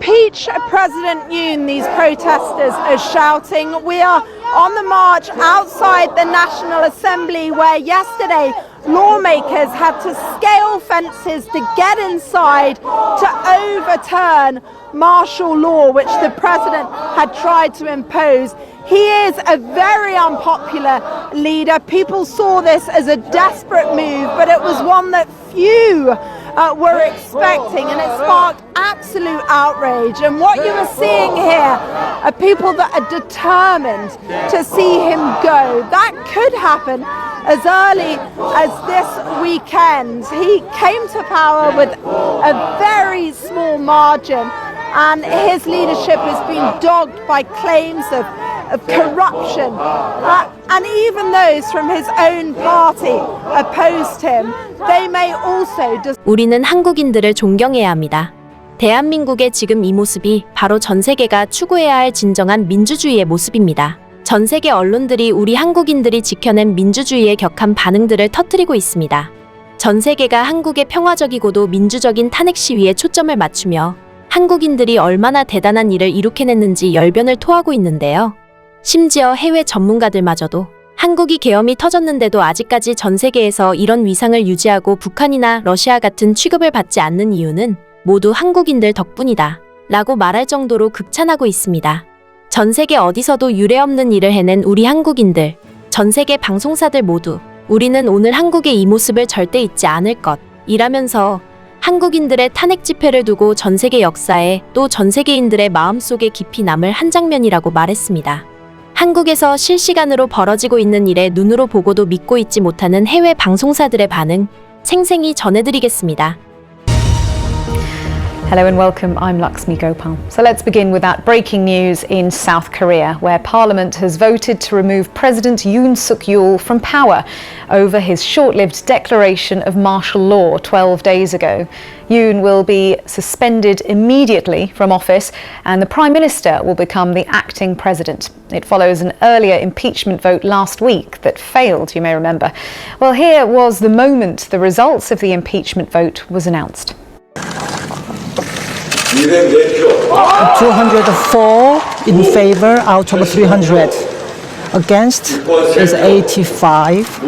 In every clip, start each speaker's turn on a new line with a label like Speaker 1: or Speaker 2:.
Speaker 1: impeach President Yoon, these protesters are shouting. We are on the march outside the National Assembly, where yesterday lawmakers had to scale fences to get inside to overturn martial law, which the president had tried to impose. He is a very unpopular leader. People saw this as a desperate move, but it was one that few were expecting, and it sparked absolute outrage. And what you are seeing here are people that are determined to see him go. That could happen as early as this weekend. He came to power with a very small margin, and his leadership has been dogged by claims of corruption, and even those from his own party opposed him. They may also.
Speaker 2: 우리는 한국인들을 존경해야 합니다. 대한민국의 지금 이 모습이 바로 전 세계가 추구해야 할 진정한 민주주의의 모습입니다. 전 세계 언론들이 우리 한국인들이 지켜낸 민주주의에 격한 반응들을 터뜨리고 있습니다. 전 세계가 한국의 평화적이고도 민주적인 탄핵 시위에 초점을 맞추며 한국인들이 얼마나 대단한 일을 이룩해냈는지 열변을 토하고 있는데요. 심지어 해외 전문가들마저도 한국이 계엄이 터졌는데도 아직까지 전 세계에서 이런 위상을 유지하고 북한이나 러시아 같은 취급을 받지 않는 이유는 모두 한국인들 덕분이다 라고 말할 정도로 극찬하고 있습니다. 전 세계 어디서도 유례없는 일을 해낸 우리 한국인들, 전 세계 방송사들 모두 우리는 오늘 한국의 이 모습을 절대 잊지 않을 것 이라면서 한국인들의 탄핵 집회를 두고 전 세계 역사에 또 전 세계인들의 마음속에 깊이 남을 한 장면이라고 말했습니다. 한국에서 실시간으로 벌어지고 있는 일에 눈으로 보고도 믿고 있지 못하는 해외 방송사들의 반응 생생히 전해드리겠습니다.
Speaker 3: Hello and welcome, I'm Laxmi Gopal. So let's begin with that breaking news in South Korea, where Parliament has voted to remove President Yoon Suk-yeol from power over his short-lived declaration of martial law 12 days ago. Yoon will be suspended immediately from office and the Prime Minister will become the acting president. It follows an earlier impeachment vote last week that failed, you may remember. Well, here was the moment the results of the impeachment vote was announced.
Speaker 4: 204 in favor out of 300. Against is 85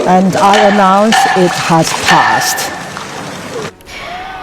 Speaker 4: and I announce it has passed.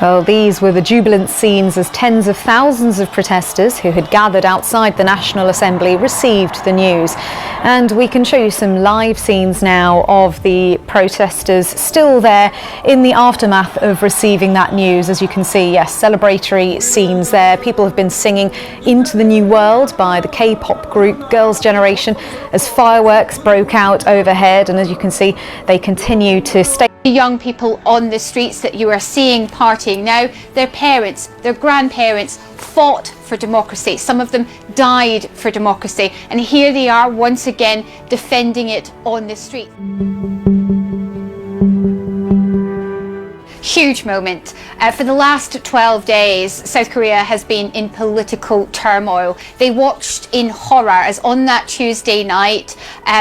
Speaker 3: Well, these were the jubilant scenes as tens of thousands of protesters who had gathered outside the National Assembly received the news. And we can show you some live scenes now of the protesters still there in the aftermath of receiving that news. As you can see, yes, celebratory scenes there. People have been singing Into the New World by the K-pop group Girls' Generation as fireworks broke out overhead. And as you can see, they continue to stay.
Speaker 5: The young people on the streets that you are seeing partying now, their parents, their grandparents fought for democracy. Some of them died for democracy. And here they are once again defending it on the street. Huge moment. For the last 12 days, South Korea has been in political turmoil. They watched in horror as on that Tuesday night,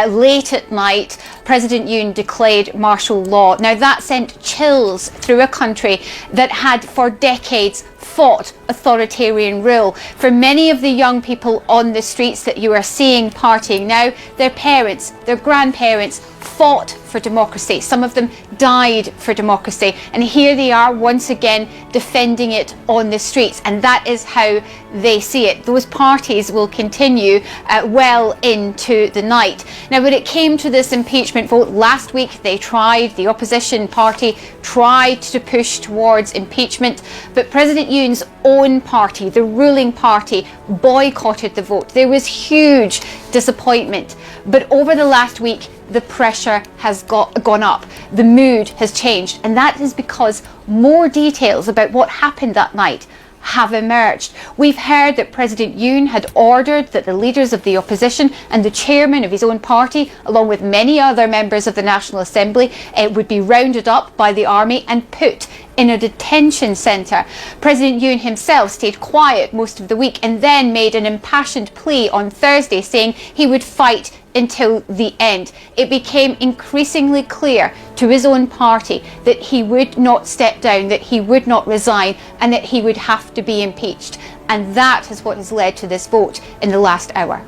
Speaker 5: late at night, President Yoon declared martial law. Now that sent chills through a country that had for decades fought authoritarian rule. For many of the young people on the streets that you are seeing partying now, their parents, their grandparents fought for democracy. Some of them died for democracy. And here they are once again defending it on the streets. And that is how they see it. Those parties will continue well into the night. Now, when it came to this impeachment vote last week, the opposition party tried to push towards impeachment, but President Yoon's own party, the ruling party, boycotted the vote. There was huge disappointment. But over the last week, the pressure has gone up. The mood has changed. And that is because more details about what happened that night have emerged. We've heard that President Yoon had ordered that the leaders of the opposition and the chairman of his own party, along with many other members of the National Assembly, would be rounded up by the army and put in a detention centre. President Yoon himself stayed quiet most of the week and then made an impassioned plea on Thursday saying he would fight until the end. It became increasingly clear to his own party that he would not step down, that he would not resign, and that he would have to be impeached. And that is what has led to this vote in the last hour.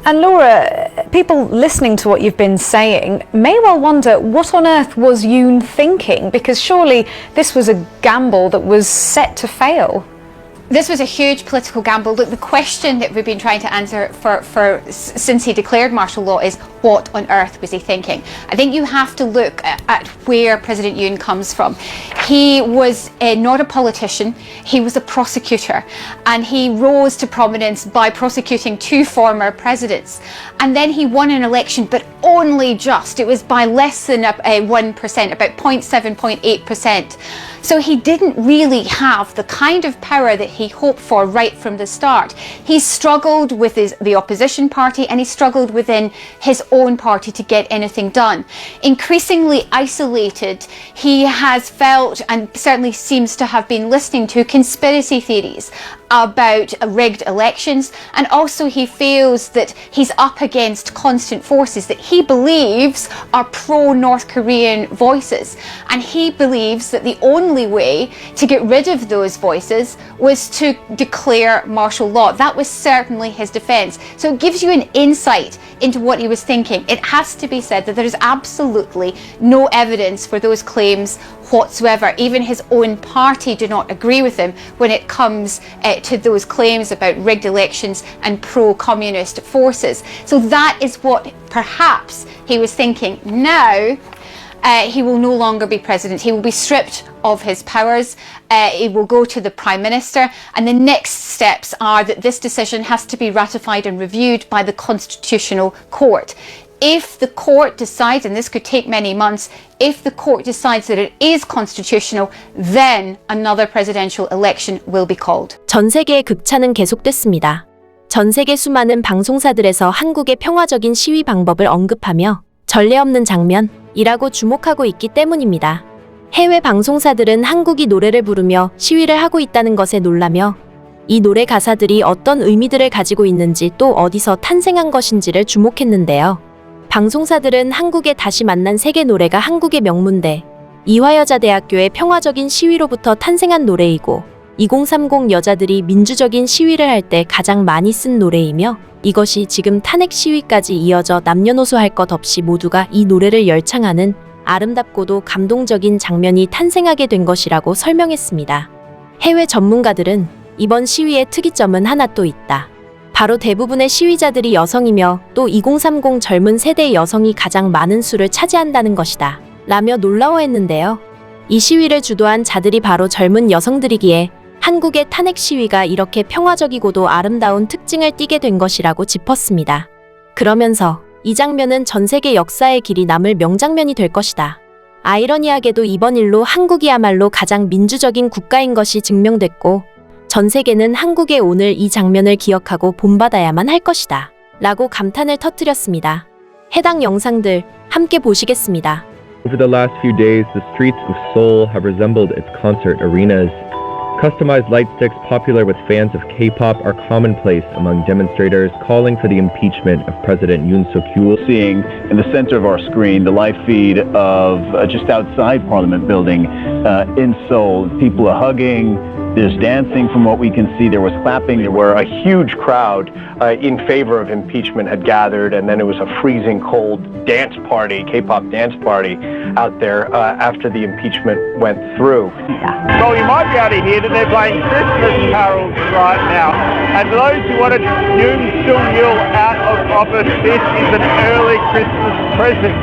Speaker 3: And Laura, people listening to what you've been saying may well wonder, what on earth was Yoon thinking? Because surely this was a gamble that was set to fail.
Speaker 5: This was a huge political gamble. Look, the question that we've been trying to answer since he declared martial law is, what on earth was he thinking? I think you have to look at where President Yoon comes from. He was not a politician, he was a prosecutor, and he rose to prominence by prosecuting 2 former presidents. And then he won an election, but only just. It was by less than 1%, about 0.7, 0.8%. So he didn't really have the kind of power that he hoped for right from the start. He struggled with the opposition party, and he struggled within his own party to get anything done. Increasingly isolated, he has felt, and certainly seems to have been listening to, conspiracy theories about rigged elections, and also he feels that he's up against constant forces that he believes are pro-North Korean voices, and he believes that the only way to get rid of those voices was to declare martial law. That was certainly his defence. So it gives you an insight into what he was thinking. It has to be said that there is absolutely no evidence for those claims whatsoever. Even his own party do not agree with him when it comes to those claims about rigged elections and pro-communist forces. So that is what perhaps he was thinking. Now he will no longer be president. He will be stripped of his powers. It will go to the Prime Minister, and the next steps are that this decision has to be ratified and reviewed by the Constitutional Court. If the court decides, and this could take many months, if the court decides that it is constitutional, then another presidential election will be called.
Speaker 2: 전 세계의 극찬은 계속됐습니다. 전 세계 수많은 방송사들에서 한국의 평화적인 시위 방법을 언급하며 전례 없는 장면이라고 주목하고 있기 때문입니다. 해외 방송사들은 한국이 노래를 부르며 시위를 하고 있다는 것에 놀라며 이 노래 가사들이 어떤 의미들을 가지고 있는지 또 어디서 탄생한 것인지를 주목했는데요. 방송사들은 한국의 다시 만난 세계 노래가 한국의 명문대 이화여자대학교의 평화적인 시위로부터 탄생한 노래이고 2030 여자들이 민주적인 시위를 할 때 가장 많이 쓴 노래이며 이것이 지금 탄핵 시위까지 이어져 남녀노소 할 것 없이 모두가 이 노래를 열창하는 아름답고도 감동적인 장면이 탄생하게 된 것이라고 설명했습니다. 해외 전문가들은 이번 시위의 특이점은 하나 또 있다. 바로 대부분의 시위자들이 여성이며 또 2030 젊은 세대의 여성이 가장 많은 수를 차지한다는 것이다. 라며 놀라워했는데요. 이 시위를 주도한 자들이 바로 젊은 여성들이기에 한국의 탄핵 시위가 이렇게 평화적이고도 아름다운 특징을 띠게 된 것이라고 짚었습니다. 그러면서 이 장면은 전 세계 역사의 길이 남을 명장면이 될 것이다. 아이러니하게도 이번 일로 한국이야말로 가장 민주적인 국가인 것이 증명됐고 전 세계는 한국의 오늘 이 장면을 기억하고 본받아야만 할 것이다. 라고 감탄을 터뜨렸습니다. 해당 영상들 함께 보시겠습니다.
Speaker 6: Over the last few days, the streets of Seoul have resembled its concert arenas. Customized light sticks popular with fans of K-pop are commonplace among demonstrators calling for the impeachment of President Yoon Suk-yeol.
Speaker 7: Seeing in the center of our screen the live feed of just outside Parliament building in Seoul. People are hugging, there's dancing from what we can see, there was clapping. There were a huge crowd in favor of impeachment had gathered, and then it was a freezing cold dance party, K-pop dance party out there after the impeachment went through.
Speaker 8: So you might be able to hear that they're playing Christmas carols right now. And for those who wanted Yoon Suk-yeol out of office, this is an early Christmas present.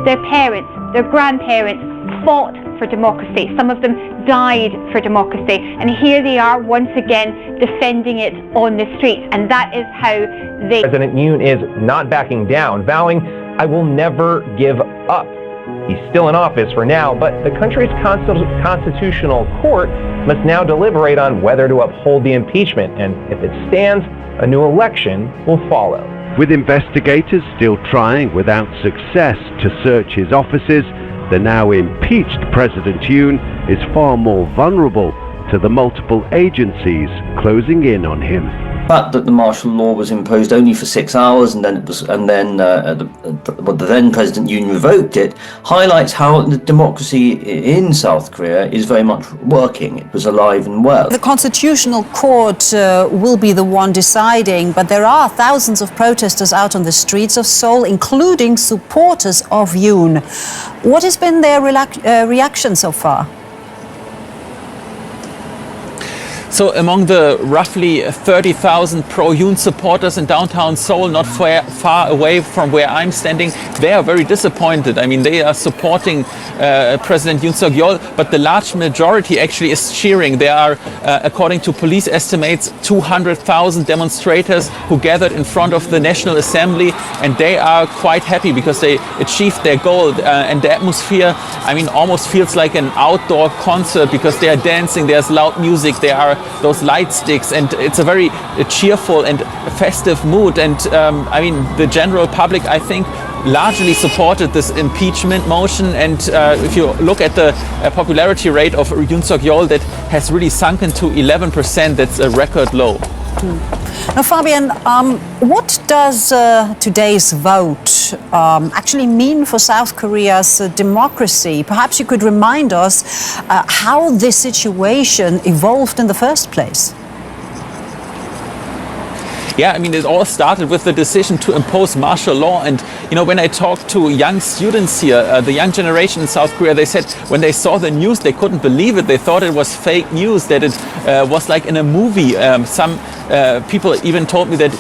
Speaker 5: Their parents, their grandparents fought for democracy. Some of them died for democracy. And here they are once again defending it on the streets. And that is how they...
Speaker 9: President Yoon is not backing down, vowing, "I will never give up." He's still in office for now, but the country's constitutional court must now deliberate on whether to uphold the impeachment, and if it stands, a new election will follow.
Speaker 10: With investigators still trying without success to search his offices, the now impeached President Yoon is far more vulnerable to the multiple agencies closing in on him.
Speaker 11: fact that the martial law was imposed only for 6 hours and then the then President Yoon revoked it highlights how the democracy in South Korea is very much working. It was alive and well.
Speaker 12: The Constitutional Court will be the one deciding, but there are thousands of protesters out on the streets of Seoul, including supporters of Yoon. What has been their reaction so far?
Speaker 13: So among the roughly 30,000 pro-Yoon supporters in downtown Seoul, not far away from where I'm standing, they are very disappointed. I mean, they are supporting President Yoon Suk-yeol, but the large majority actually is cheering. There are, according to police estimates, 200,000 demonstrators who gathered in front of the National Assembly, and they are quite happy because they achieved their goal. And the atmosphere, I mean, almost feels like an outdoor concert because they are dancing, there's loud music, there are those light sticks, and it's a very cheerful and festive mood. And I mean, the general public, I think, largely supported this impeachment motion. And if you look at the popularity rate of Yoon Suk-yeol, that has really sunken to 11%. That's a record low.
Speaker 12: Now, Fabian, what does today's vote actually mean for South Korea's democracy? Perhaps you could remind us how this situation evolved in the first place.
Speaker 13: Yeah, I mean, it all started with the decision to impose martial law. And, you know, when I talked to young students here, the young generation in South Korea, they said when they saw the news, they couldn't believe it. They thought it was fake news, that it was like in a movie. Some people even told me that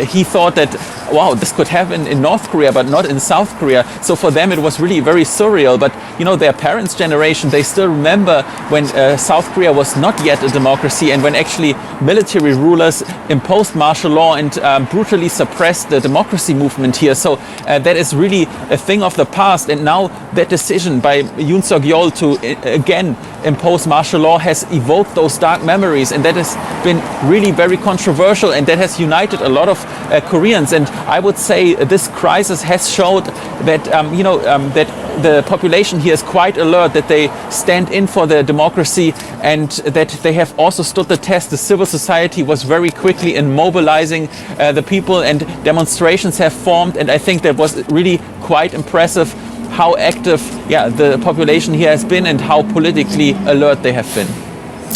Speaker 13: he thought that, wow, this could happen in North Korea, but not in South Korea. So for them, it was really very surreal. But, you know, their parents' generation, they still remember when South Korea was not yet a democracy and when actually military rulers imposed martial law and brutally suppressed the democracy movement here. So that is really a thing of the past. And now that decision by Yoon Suk-yeol to again impose martial law has evoked those dark memories. And that has been really very controversial, and that has united a lot of Koreans. And I would say this crisis has showed that, that the population here is quite alert, that they stand in for their democracy, and that they have also stood the test. The civil society was very quickly in mobilizing the people, and demonstrations have formed. And I think that was really quite impressive how active the population here has been and how politically alert they have been.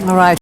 Speaker 12: All right.